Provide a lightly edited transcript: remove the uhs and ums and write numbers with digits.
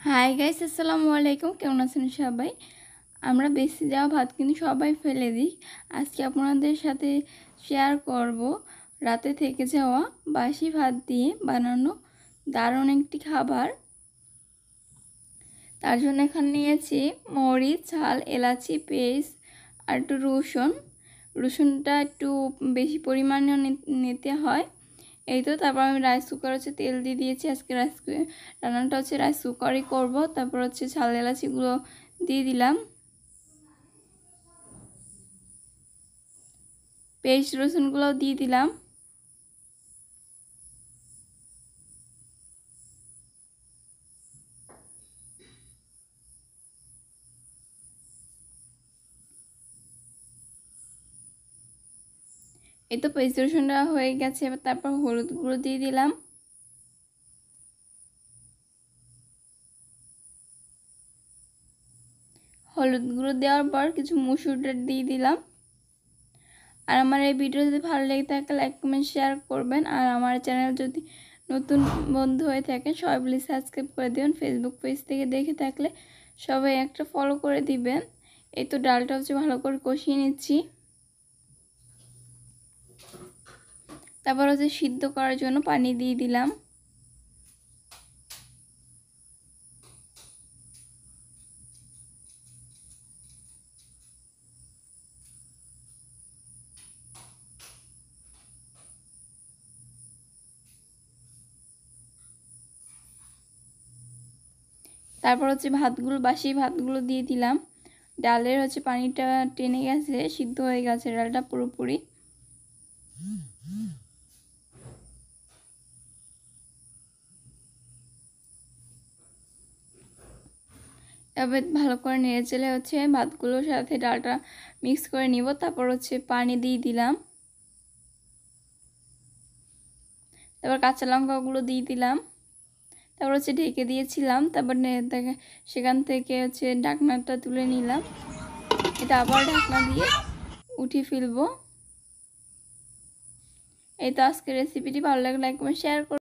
Hi guys, আসসালামু আলাইকুম। কেমন আছেন সবাই? আমরা বেঁচে যাওয়া ভাত কিন্তু সবাই ফেলে দিই। আজকে আপনাদের সাথে শেয়ার করব রাতে থেকে যাওয়া বাসি ভাত দিয়ে বানানো দারুণ একটি খাবার। তার জন্য এখানে নিয়েছি মরিচ, ঝাল, এলাচি, পেস্ট আর একটু রসুনটা একটু বেশি পরিমাণে নিতে হয়। এই তো, তারপর আমি রাইস কুকার তেল দিয়ে দিয়েছি। আজকে রান্নাটা রাইস কুকারই করবো। তারপর ঝাল এলাচিগুলো দিয়ে দিলাম, পেস্ট রসুনগুলো দিয়ে দিলাম। এই তো পেস্ট রসুনটা হয়ে গেছে। এবার তারপর হলুদ গুঁড়ো দিয়ে দিলাম, হলুদ গুঁড়ো দেওয়ার পর কিছু মসুর ডাল দিয়ে দিলাম। আর আমার এই ভিডিও যদি ভালো লেগে থাকে লাইক কমেন্ট শেয়ার করবেন। আর আমার চ্যানেল যদি নতুন বন্ধু হয়ে থাকেন সবাই প্লিজ সাবস্ক্রাইব করে দিবেন। ফেসবুক পেজ থেকে দেখে থাকলে সবাই একটা ফলো করে দিবেন। এই তো ডালটা ভালো করে কষিয়ে নিচ্ছি। তারপর সিদ্ধ করার জন্য পানি দিয়ে দিলাম। তারপর বাসি ভাতগুলো দিয়ে দিলাম। ডালের পানিটা টেনে গেছে, সিদ্ধ হয়ে গেছে ডালটা পুরোপুরি। এবার ভালো করে নেড়ে চেলে ভাতগুলোর সাথে ডালটা মিক্স করে নিব। তারপর পানি দিয়ে দিলাম। তারপর কাঁচা লঙ্কাগুলো দিয়ে দিলাম। তারপর ঢেকে দিয়েছিলাম। তারপর সেখান থেকে ঢাকনাটা তুলে নিলাম। এটা আবার ঢাকনা দিয়ে উঠিয়ে ফেলবো। এই তো আজকের রেসিপিটি ভালো লাগলে লাইক কমেন্ট শেয়ার করুন।